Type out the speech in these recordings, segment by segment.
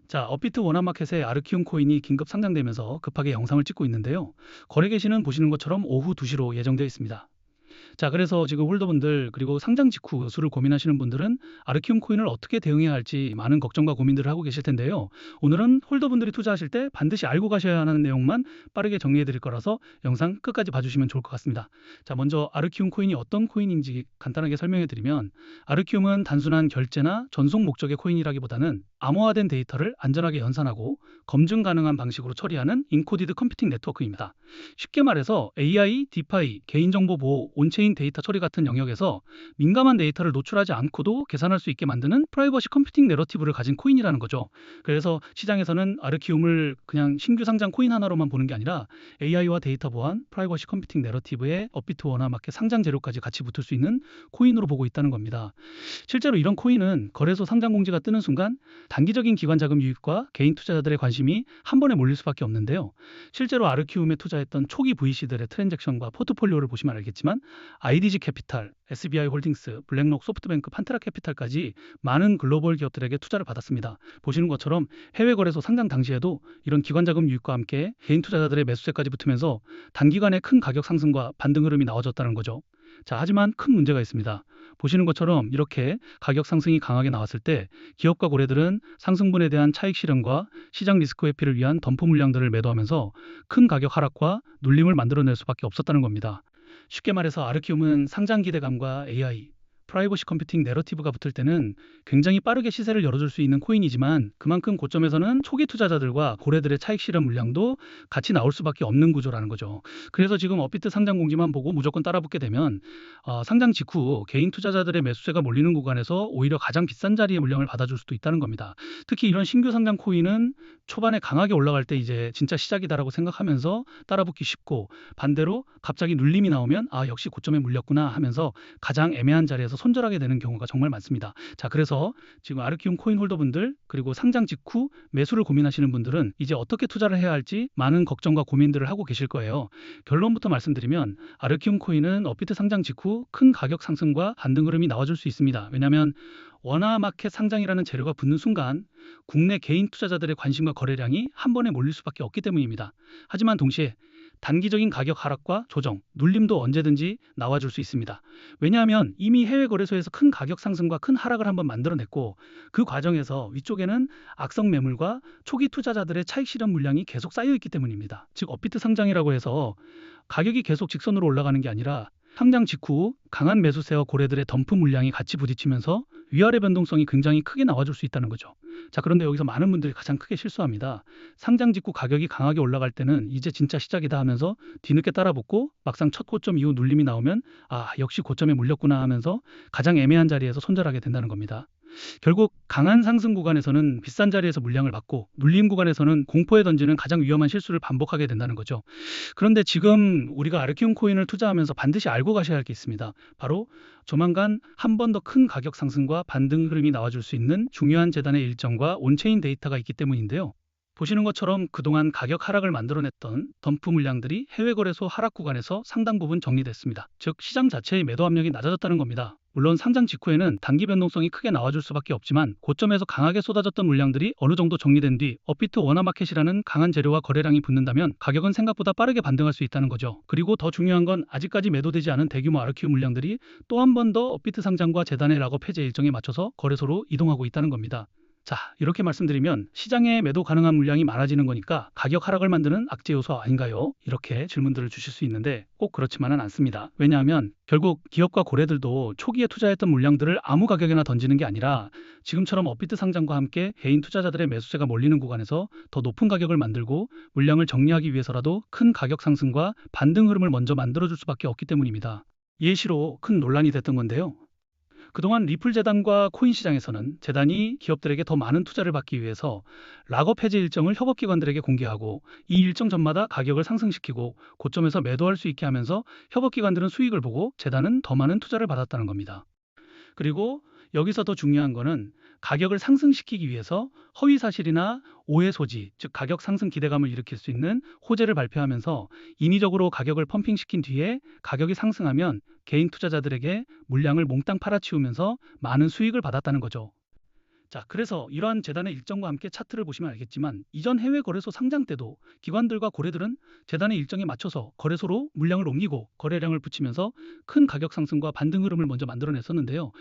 자, 업비트 워낙마켓에 아르키움 코인이 긴급 상장되면서 급하게 영상을 찍고 있는데요. 거래 개시는 보시는 것처럼 오후 2시로 예정되어 있습니다. 자, 그래서 지금 홀더분들 그리고 상장 직후 매수를 고민하시는 분들은 아르키움 코인을 어떻게 대응해야 할지 많은 걱정과 고민들을 하고 계실 텐데요. 오늘은 홀더분들이 투자하실 때 반드시 알고 가셔야 하는 내용만 빠르게 정리해 드릴 거라서 영상 끝까지 봐주시면 좋을 것 같습니다. 자, 먼저 아르키움 코인이 어떤 코인인지 간단하게 설명해 드리면, 아르키움은 단순한 결제나 전송 목적의 코인이라기보다는 암호화된 데이터를 안전하게 연산하고 검증 가능한 방식으로 처리하는 인코디드 컴퓨팅 네트워크입니다. 쉽게 말해서 AI, 디파이, 개인정보 보호, 온체인 데이터 처리 같은 영역에서 민감한 데이터를 노출하지 않고도 계산할 수 있게 만드는 프라이버시 컴퓨팅 내러티브를 가진 코인이라는 거죠. 그래서 시장에서는 아르키움을 그냥 신규 상장 코인 하나로만 보는 게 아니라 AI와 데이터 보안, 프라이버시 컴퓨팅 내러티브에 업비트 워낙마켓 상장 재료까지 같이 붙을 수 있는 코인으로 보고 있다는 겁니다. 실제로 이런 코인은 거래소 상장 공지가 뜨는 순간 단기적인 기관 자금 유입과 개인 투자자들의 관심이 한 번에 몰릴 수밖에 없는데요. 실제로 아르키움에 투자했던 초기 VC들의 트랜잭션과 포트폴리오를 보시면 알겠지만, IDG 캐피탈, SBI 홀딩스, 블랙록 소프트뱅크, 판테라 캐피탈까지 많은 글로벌 기업들에게 투자를 받았습니다. 보시는 것처럼 해외 거래소 상장 당시에도 이런 기관 자금 유입과 함께 개인 투자자들의 매수세까지 붙으면서 단기간에 큰 가격 상승과 반등 흐름이 나와줬다는 거죠. 자, 하지만 큰 문제가 있습니다. 보시는 것처럼 이렇게 가격 상승이 강하게 나왔을 때 기업과 고래들은 상승분에 대한 차익 실현과 시장 리스크 회피를 위한 덤프 물량들을 매도하면서 큰 가격 하락과 눌림을 만들어낼 수밖에 없었다는 겁니다. 쉽게 말해서 아르키움은 상장 기대감과 AI, 프라이버시 컴퓨팅 내러티브가 붙을 때는 굉장히 빠르게 시세를 열어줄 수 있는 코인이지만, 그만큼 고점에서는 초기 투자자들과 고래들의 차익 실현 물량도 같이 나올 수밖에 없는 구조라는 거죠. 그래서 지금 업비트 상장 공지만 보고 무조건 따라붙게 되면 상장 직후 개인 투자자들의 매수세가 몰리는 구간에서 오히려 가장 비싼 자리에 물량을 받아줄 수도 있다는 겁니다. 특히 이런 신규 상장 코인은 초반에 강하게 올라갈 때 이제 진짜 시작이다라고 생각하면서 따라붙기 쉽고, 반대로 갑자기 눌림이 나오면 역시 고점에 물렸구나 하면서 가장 애매한 자리에서 손절하게 되는 경우가 정말 많습니다. 자, 그래서 지금 아르키움 코인 홀더분들 그리고 상장 직후 매수를 고민하시는 분들은 이제 어떻게 투자를 해야 할지 많은 걱정과 고민들을 하고 계실 거예요. 결론부터 말씀드리면, 아르키움 코인은 업비트 상장 직후 큰 가격 상승과 반등 흐름이 나와줄 수 있습니다. 왜냐하면 원화마켓 상장이라는 재료가 붙는 순간 국내 개인 투자자들의 관심과 거래량이 한 번에 몰릴 수밖에 없기 때문입니다. 하지만 동시에 단기적인 가격 하락과 조정, 눌림도 언제든지 나와줄 수 있습니다. 왜냐하면 이미 해외 거래소에서 큰 가격 상승과 큰 하락을 한번 만들어냈고, 그 과정에서 위쪽에는 악성 매물과 초기 투자자들의 차익 실현 물량이 계속 쌓여 있기 때문입니다. 즉, 업비트 상장이라고 해서 가격이 계속 직선으로 올라가는 게 아니라 상장 직후 강한 매수세와 고래들의 덤프 물량이 같이 부딪히면서 위아래 변동성이 굉장히 크게 나와줄 수 있다는 거죠. 자, 그런데 여기서 많은 분들이 가장 크게 실수합니다. 상장 직후 가격이 강하게 올라갈 때는 이제 진짜 시작이다 하면서 뒤늦게 따라붙고, 막상 첫 고점 이후 눌림이 나오면 역시 고점에 물렸구나 하면서 가장 애매한 자리에서 손절하게 된다는 겁니다. 결국 강한 상승 구간에서는 비싼 자리에서 물량을 받고, 눌림 구간에서는 공포에 던지는 가장 위험한 실수를 반복하게 된다는 거죠. 그런데 지금 우리가 아르키움 코인을 투자하면서 반드시 알고 가셔야 할 게 있습니다. 바로 조만간 한 번 더 큰 가격 상승과 반등 흐름이 나와줄 수 있는 중요한 재단의 일정과 온체인 데이터가 있기 때문인데요. 보시는 것처럼 그동안 가격 하락을 만들어냈던 덤프 물량들이 해외 거래소 하락 구간에서 상당 부분 정리됐습니다. 즉, 시장 자체의 매도 압력이 낮아졌다는 겁니다. 물론 상장 직후에는 단기 변동성이 크게 나와줄 수밖에 없지만, 고점에서 강하게 쏟아졌던 물량들이 어느 정도 정리된 뒤 업비트 워낙마켓이라는 강한 재료와 거래량이 붙는다면 가격은 생각보다 빠르게 반등할 수 있다는 거죠. 그리고 더 중요한 건 아직까지 매도되지 않은 대규모 아르키움 물량들이 또 한 번 더 업비트 상장과 재단의 락업 해제 일정에 맞춰서 거래소로 이동하고 있다는 겁니다. 자, 이렇게 말씀드리면 시장에 매도 가능한 물량이 많아지는 거니까 가격 하락을 만드는 악재 요소 아닌가요? 이렇게 질문들을 주실 수 있는데, 꼭 그렇지만은 않습니다. 왜냐하면 결국 기업과 고래들도 초기에 투자했던 물량들을 아무 가격에나 던지는 게 아니라, 지금처럼 업비트 상장과 함께 개인 투자자들의 매수세가 몰리는 구간에서 더 높은 가격을 만들고 물량을 정리하기 위해서라도 큰 가격 상승과 반등 흐름을 먼저 만들어줄 수밖에 없기 때문입니다. 예시로 큰 논란이 됐던 건데요. 그동안 리플 재단과 코인 시장에서는 재단이 기업들에게 더 많은 투자를 받기 위해서 락업 해제 일정을 협업기관들에게 공개하고, 이 일정 전마다 가격을 상승시키고 고점에서 매도할 수 있게 하면서 협업기관들은 수익을 보고 재단은 더 많은 투자를 받았다는 겁니다. 그리고 여기서 더 중요한 거는 가격을 상승시키기 위해서 허위 사실이나 오해 소지, 즉 가격 상승 기대감을 일으킬 수 있는 호재를 발표하면서 인위적으로 가격을 펌핑시킨 뒤에 가격이 상승하면 개인 투자자들에게 물량을 몽땅 팔아치우면서 많은 수익을 받았다는 거죠. 자, 그래서 이러한 재단의 일정과 함께 차트를 보시면 알겠지만 이전 해외 거래소 상장 때도 기관들과 고래들은 재단의 일정에 맞춰서 거래소로 물량을 옮기고 거래량을 붙이면서 큰 가격 상승과 반등 흐름을 먼저 만들어냈었는데요.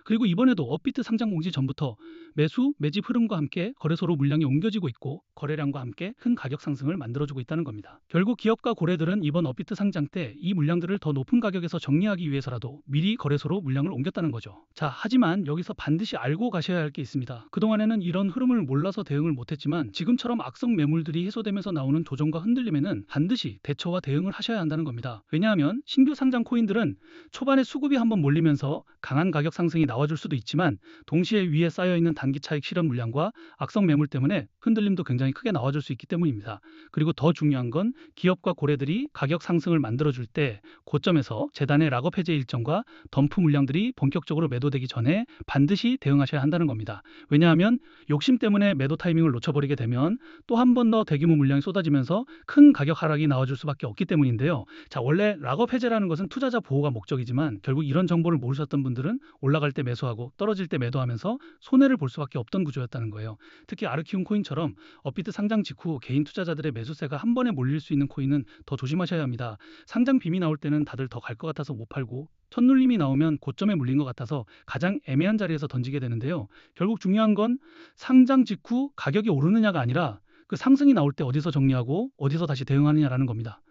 그리고 이번에도 업비트 상장 공지 전부터 매수, 매집 흐름과 함께 거래소로 물량이 옮겨지고 있고 거래량과 함께 큰 가격 상승을 만들어주고 있다는 겁니다. 결국 기업과 고래들은 이번 업비트 상장 때 이 물량들을 더 높은 가격에서 정리하기 위해서라도 미리 거래소로 물량을 옮겼다는 거죠. 자, 하지만 여기서 반드시 알고 가셔야 할 게 있습니다. 그동안에는 이런 흐름을 몰라서 대응을 못했지만 지금처럼 악성 매물들이 해소되면서 나오는 조정과 흔들림에는 반드시 대처와 대응을 하셔야 한다는 겁니다. 왜냐하면 신규 상장 코인들은 초반에 수급이 한번 몰리면서 강한 가격 상승이 나와줄 수도 있지만 동시에 위에 쌓여있는 단기 차익 실현 물량과 악성 매물 때문에 흔들림도 굉장히 크게 나와줄 수 있기 때문입니다. 그리고 더 중요한 건 기업과 고래들이 가격 상승을 만들어줄 때 고점에서 재단의 락업 해제 일정과 덤프 물량들이 본격적으로 매도되기 전에 반드시 대응하셔야 한다는 겁니다. 왜냐하면 욕심 때문에 매도 타이밍을 놓쳐버리게 되면 또 한 번 더 대규모 물량이 쏟아지면서 큰 가격 하락이 나와줄 수밖에 없기 때문인데요. 자, 원래 락업 해제라는 것은 투자자 보호가 목적이지만 결국 이런 정보를 모르셨던 분들은 올라갈 때 매수하고 떨어질 때 매도하면서 손해를 볼 수밖에 없던 구조였다는 거예요. 특히 아르키움 코인처럼 업비트 상장 직후 개인 투자자들의 매수세가 한 번에 몰릴 수 있는 코인은 더 조심하셔야 합니다. 상장 빔이 나올 때는 다들 더 갈 것 같아서 못 팔고 첫눌림이 나오면 고점에 물린 것 같아서 가장 애매한 자리에서 던지게 되는데요. 결국 중요한 건 상장 직후 가격이 오르느냐가 아니라 그 상승이 나올 때 어디서 정리하고 어디서 다시 대응하느냐라는 겁니다.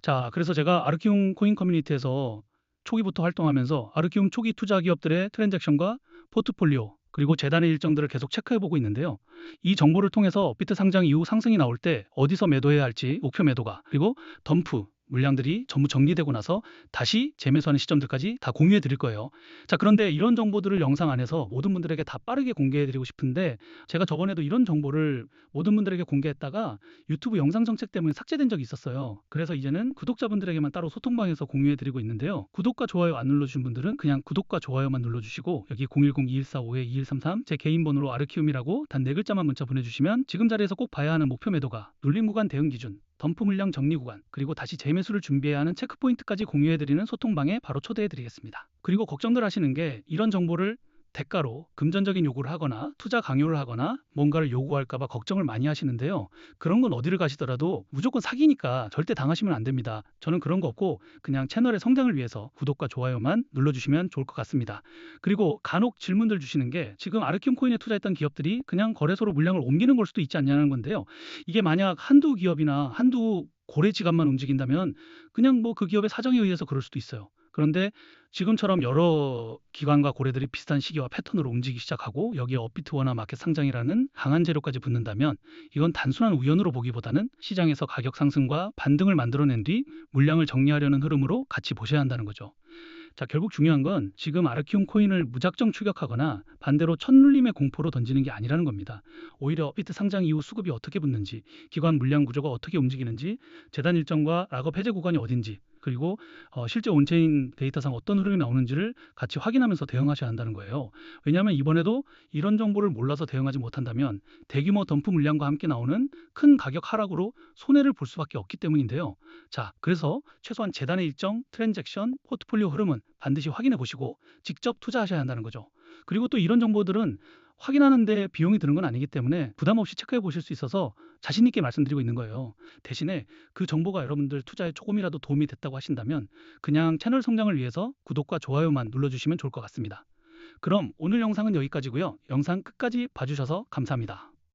자, 그래서 제가 아르키움 코인 커뮤니티에서 초기부터 활동하면서 아르키움 초기 투자 기업들의 트랜잭션과 포트폴리오 그리고 재단의 일정들을 계속 체크해보고 있는데요. 이 정보를 통해서 업비트 상장 이후 상승이 나올 때 어디서 매도해야 할지 목표 매도가 그리고 덤프 물량들이 전부 정리되고 나서 다시 재매수하는 시점들까지 다 공유해 드릴 거예요. 자, 그런데 이런 정보들을 영상 안에서 모든 분들에게 다 빠르게 공개해 드리고 싶은데 제가 저번에도 이런 정보를 모든 분들에게 공개했다가 유튜브 영상 정책 때문에 삭제된 적이 있었어요. 그래서 이제는 구독자분들에게만 따로 소통방에서 공유해 드리고 있는데요. 구독과 좋아요 안 눌러주신 분들은 그냥 구독과 좋아요만 눌러주시고 여기 010-2145-2133 제 개인 번호로 아르키움이라고 단 4글자만 문자 보내주시면 지금 자리에서 꼭 봐야 하는 목표 매도가 눌림 구간 대응 기준 덤프 물량 정리 구간, 그리고 다시 재매수를 준비해야 하는 체크포인트까지 공유해드리는 소통방에 바로 초대해드리겠습니다. 그리고 걱정들 하시는 게 이런 정보를 대가로 금전적인 요구를 하거나 투자 강요를 하거나 뭔가를 요구할까 봐 걱정을 많이 하시는데요. 그런 건 어디를 가시더라도 무조건 사기니까 절대 당하시면 안 됩니다. 저는 그런 거 없고 그냥 채널의 성장을 위해서 구독과 좋아요만 눌러주시면 좋을 것 같습니다. 그리고 간혹 질문들 주시는 게 지금 아르키움 코인에 투자했던 기업들이 그냥 거래소로 물량을 옮기는 걸 수도 있지 않냐는 건데요. 이게 만약 한두 기업이나 한두 고래 지갑만 움직인다면 그냥 뭐 그 기업의 사정에 의해서 그럴 수도 있어요. 그런데 지금처럼 여러 기관과 고래들이 비슷한 시기와 패턴으로 움직이기 시작하고 여기에 업비트워나 마켓 상장이라는 강한 재료까지 붙는다면 이건 단순한 우연으로 보기보다는 시장에서 가격 상승과 반등을 만들어낸 뒤 물량을 정리하려는 흐름으로 같이 보셔야 한다는 거죠. 자, 결국 중요한 건 지금 아르키움 코인을 무작정 추격하거나 반대로 첫눌림의 공포로 던지는 게 아니라는 겁니다. 오히려 업비트 상장 이후 수급이 어떻게 붙는지, 기관 물량 구조가 어떻게 움직이는지, 재단 일정과 락업 해제 구간이 어딘지, 그리고 실제 온체인 데이터상 어떤 흐름이 나오는지를 같이 확인하면서 대응하셔야 한다는 거예요. 왜냐하면 이번에도 이런 정보를 몰라서 대응하지 못한다면 대규모 덤프 물량과 함께 나오는 큰 가격 하락으로 손해를 볼 수밖에 없기 때문인데요. 자, 그래서 최소한 재단의 일정, 트랜잭션, 포트폴리오 흐름은 반드시 확인해 보시고 직접 투자하셔야 한다는 거죠. 그리고 또 이런 정보들은 확인하는데 비용이 드는 건 아니기 때문에 부담 없이 체크해 보실 수 있어서 자신 있게 말씀드리고 있는 거예요. 대신에 그 정보가 여러분들 투자에 조금이라도 도움이 됐다고 하신다면 그냥 채널 성장을 위해서 구독과 좋아요만 눌러주시면 좋을 것 같습니다. 그럼 오늘 영상은 여기까지고요. 영상 끝까지 봐주셔서 감사합니다.